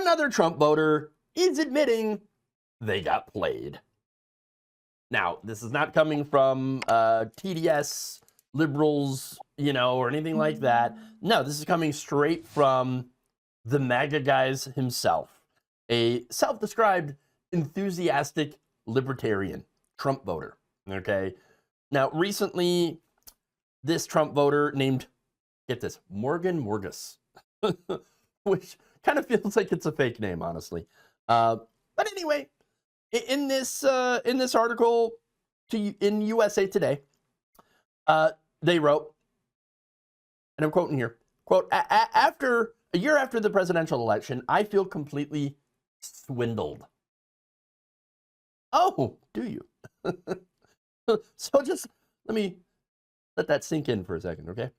another Trump voter is admitting they got played. Now, this is not coming from TDS liberals, or anything like that. No, this is coming straight from the MAGA guys himself, a self-described enthusiastic libertarian Trump voter. Okay. Now, recently, this Trump voter named, get this, Morgan Morgus, which kind of feels like it's a fake name, honestly. But anyway, in this article in USA Today, they wrote, and I'm quoting here, quote, after a year after the presidential election, I feel completely swindled. Oh, do you? So just let that sink in for a second, okay?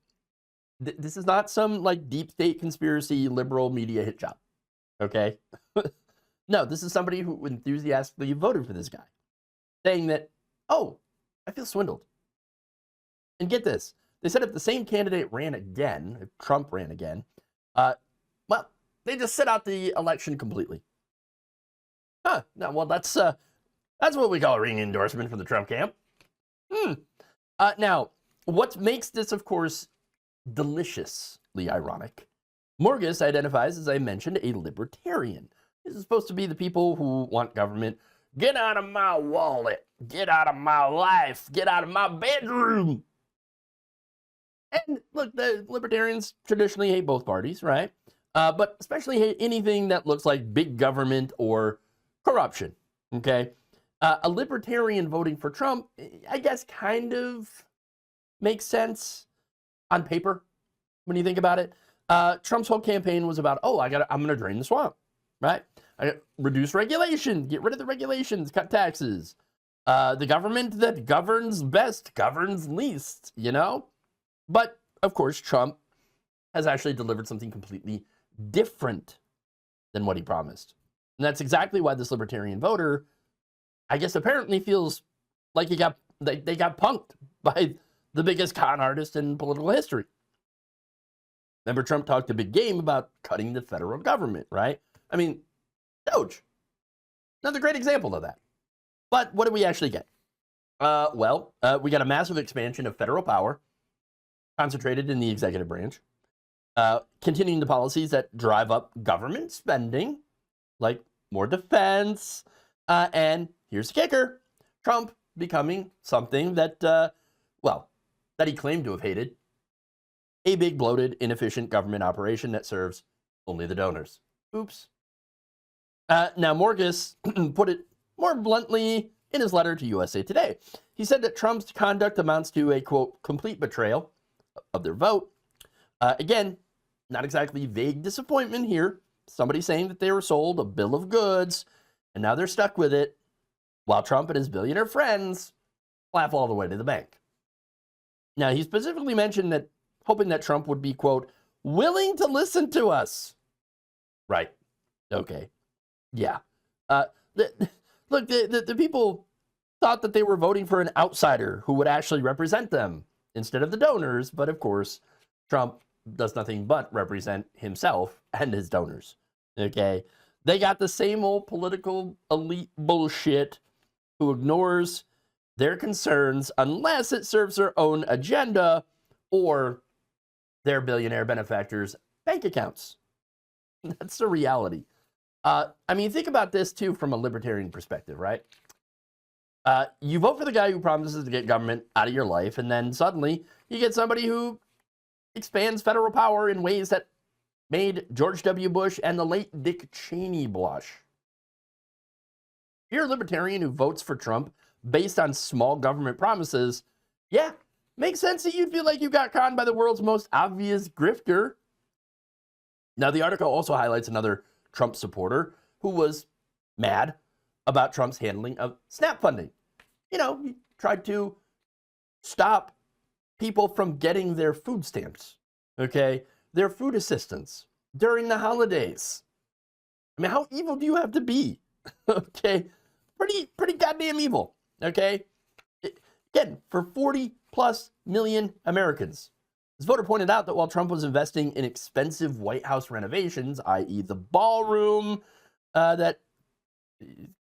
This is not some like deep state conspiracy liberal media hit job, okay? No, this is somebody who enthusiastically voted for this guy, saying that, oh, I feel swindled. And get this, they said if the same candidate ran again, if Trump ran again, well, they just sit out the election completely. Huh, no, well, that's what we call a ring endorsement for the Trump camp. Now, what makes this, of course, deliciously ironic, Morgus identifies, as I mentioned, a libertarian. This is supposed to be the people who want government. Get out of my wallet. Get out of my life. Get out of my bedroom. And look, the libertarians traditionally hate both parties, right? But especially hate anything that looks like big government or corruption, okay? A libertarian voting for Trump, I guess, kind of makes sense on paper when you think about it. Trump's whole campaign was about, oh, I'm going to drain the swamp, right? Reduce regulation, get rid of the regulations, cut taxes. The government that governs best governs least, But, of course, Trump has actually delivered something completely different than what he promised. And that's exactly why this libertarian voter, I guess, apparently feels like they got punked by the biggest con artist in political history. Remember, Trump talked a big game about cutting the federal government, right? I mean, Doge, another great example of that. But what do we actually get? We got a massive expansion of federal power concentrated in the executive branch, continuing the policies that drive up government spending, like more defense, and here's the kicker, Trump becoming something that, that he claimed to have hated, a big, bloated, inefficient government operation that serves only the donors. Oops. Now, Morgus put it more bluntly in his letter to USA Today. He said that Trump's conduct amounts to a, quote, complete betrayal of their vote. Again, not exactly vague disappointment here. Somebody saying that they were sold a bill of goods, and now they're stuck with it, while Trump and his billionaire friends laugh all the way to the bank. Now, he specifically mentioned that, hoping that Trump would be, quote, willing to listen to us. Right. Okay. Yeah. Look, the people thought that they were voting for an outsider who would actually represent them instead of the donors, but of course, Trump does nothing but represent himself and his donors, okay? They got the same old political elite bullshit who ignores their concerns unless it serves their own agenda or their billionaire benefactors' bank accounts. That's the reality. I mean, think about this, too, from a libertarian perspective, right? You vote for the guy who promises to get government out of your life, and then suddenly you get somebody who expands federal power in ways that made George W. Bush and the late Dick Cheney blush. If you're a libertarian who votes for Trump based on small government promises, yeah, makes sense that you'd feel like you got conned by the world's most obvious grifter. Now, the article also highlights another Trump supporter who was mad about Trump's handling of SNAP funding. He tried to stop people from getting their food stamps, okay? Their food assistance during the holidays. I mean, how evil do you have to be? Okay? Pretty goddamn evil, okay? Again, for 40+ million Americans, This voter pointed out that while Trump was investing in expensive White House renovations, i.e. the ballroom, that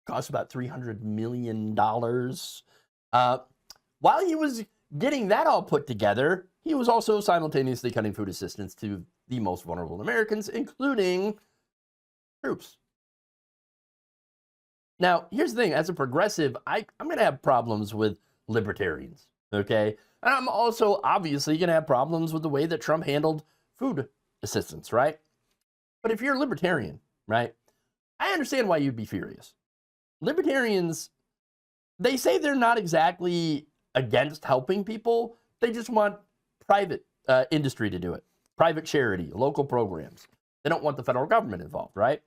cost about $300 million, while he was getting that all put together, he was also simultaneously cutting food assistance to the most vulnerable Americans, including troops. Now, here's the thing. As a progressive, I'm going to have problems with libertarians, okay? And I'm also obviously going to have problems with the way that Trump handled food assistance, right? But if you're a libertarian, right, I understand why you'd be furious. Libertarians, they say they're not exactly against helping people. They just want private industry to do it, private charity, local programs. They don't want the federal government involved, right?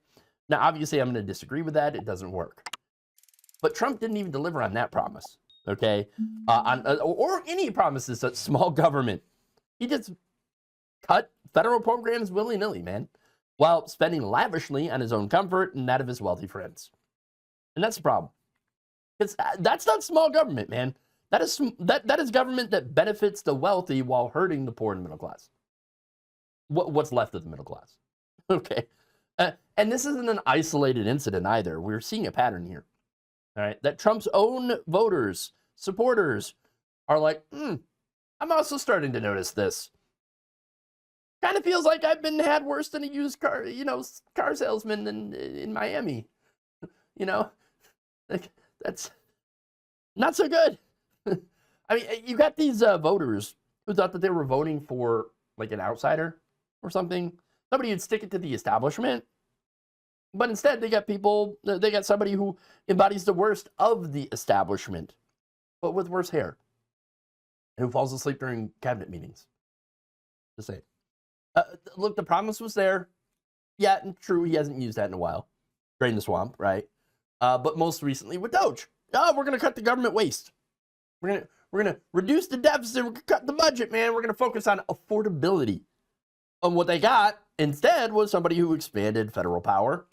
Now, obviously, I'm going to disagree with that. It doesn't work. But Trump didn't even deliver on that promise, okay? Or any promises that small government. He just cut federal programs willy-nilly, man, while spending lavishly on his own comfort and that of his wealthy friends. And that's the problem. Because that's not small government, man. That is government that benefits the wealthy while hurting the poor and middle class. What's left of the middle class. Okay. And this isn't an isolated incident either. We're seeing a pattern here. All right. That Trump's own voters, supporters are like, I'm also starting to notice this. Kind of feels like I've been had worse than a used car, car salesman in Miami. That's not so good. I mean, you got these voters who thought that they were voting for like an outsider or something, somebody who'd stick it to the establishment. But instead, they got somebody who embodies the worst of the establishment, but with worse hair, and who falls asleep during cabinet meetings. Just saying. Look, the promise was there. Yeah, and true, he hasn't used that in a while. Drain the swamp, right? But most recently with Doge. We're going to cut the government waste. We're gonna reduce the deficit. We're gonna cut the budget, man. We're gonna focus on affordability. And what they got instead was somebody who expanded federal power,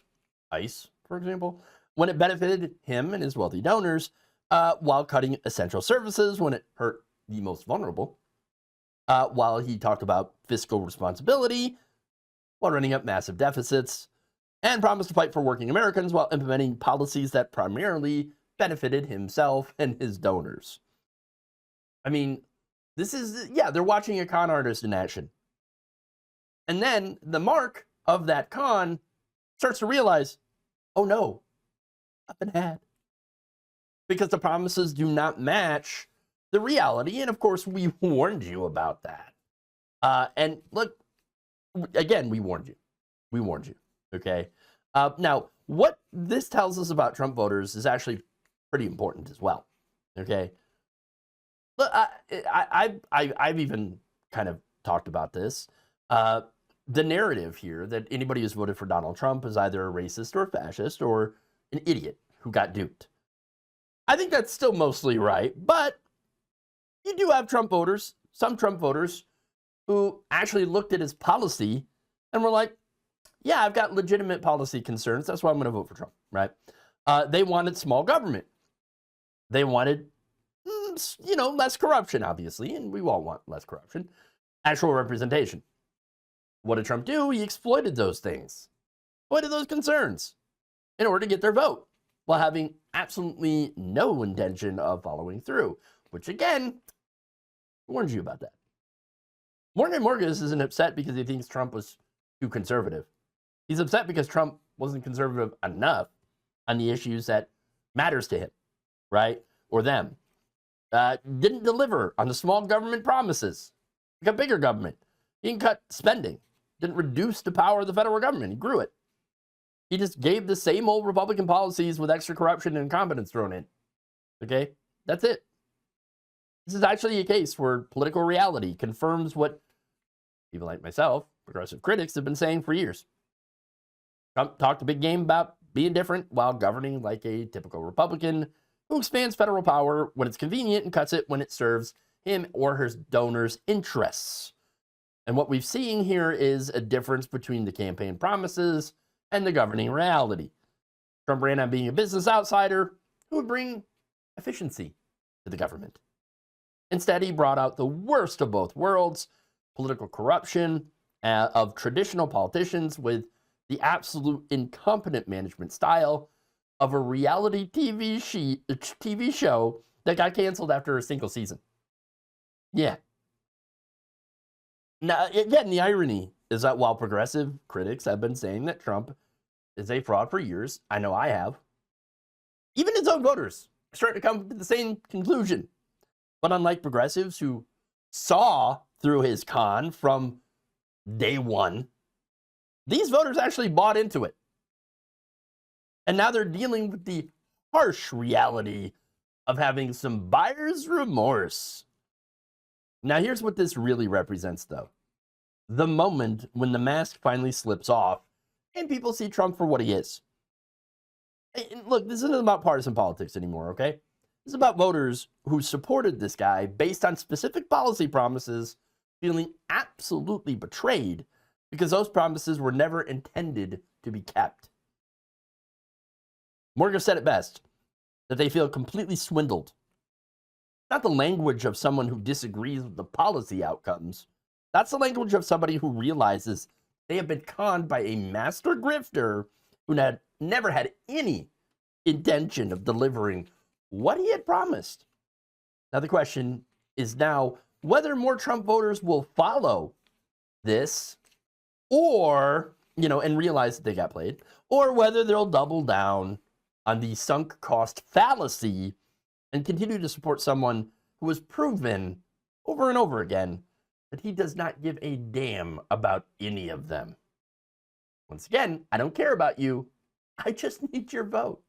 ICE, for example, when it benefited him and his wealthy donors, while cutting essential services when it hurt the most vulnerable. While he talked about fiscal responsibility, while running up massive deficits, and promised to fight for working Americans while implementing policies that primarily benefited himself and his donors. I mean, they're watching a con artist in action. And then the mark of that con starts to realize, oh no, I've been had. Because the promises do not match the reality. And of course, we warned you about that. And look, again, we warned you. We warned you. Okay. Now, what this tells us about Trump voters is actually pretty important as well. Okay. Look, I've even kind of talked about this. The narrative here that anybody who's voted for Donald Trump is either a racist or a fascist or an idiot who got duped. I think that's still mostly right, but you do have Trump voters, some Trump voters, who actually looked at his policy and were like, yeah, I've got legitimate policy concerns. That's why I'm going to vote for Trump, right? They wanted small government. They wanted, less corruption, obviously, and we all want less corruption. Actual representation. What did Trump do? He exploited those things, exploited those concerns in order to get their vote while having absolutely no intention of following through, which again, warned you about that. Morgan Morgus isn't upset because he thinks Trump was too conservative. He's upset because Trump wasn't conservative enough on the issues that matters to him, right? Or them. Didn't deliver on the small government promises. He got bigger government. He didn't cut spending. Didn't reduce the power of the federal government. He grew it. He just gave the same old Republican policies with extra corruption and incompetence thrown in. Okay? That's it. This is actually a case where political reality confirms what people like myself, progressive critics, have been saying for years. Trump talked a big game about being different while governing like a typical Republican who expands federal power when it's convenient and cuts it when it serves him or his donors' interests. And what we've seen here is a difference between the campaign promises and the governing reality. Trump ran on being a business outsider who would bring efficiency to the government. Instead, he brought out the worst of both worlds political corruption of traditional politicians with the absolute incompetent management style of a reality TV show that got canceled after a single season. Yeah. Now, again, the irony is that while progressive critics have been saying that Trump is a fraud for years, I know I have, even his own voters are starting to come to the same conclusion. But unlike progressives who saw through his con from day one, these voters actually bought into it. And now they're dealing with the harsh reality of having some buyer's remorse. Now, here's what this really represents, though. The moment when the mask finally slips off and people see Trump for what he is. And look, this isn't about partisan politics anymore, okay? This is about voters who supported this guy based on specific policy promises, feeling absolutely betrayed because those promises were never intended to be kept. Morgan said it best, that they feel completely swindled. Not the language of someone who disagrees with the policy outcomes. That's the language of somebody who realizes they have been conned by a master grifter who had never had any intention of delivering what he had promised. Now the question is now whether more Trump voters will follow this or, and realize that they got played, or whether they'll double down on the sunk cost fallacy and continue to support someone who has proven over and over again that he does not give a damn about any of them. Once again, I don't care about you. I just need your vote.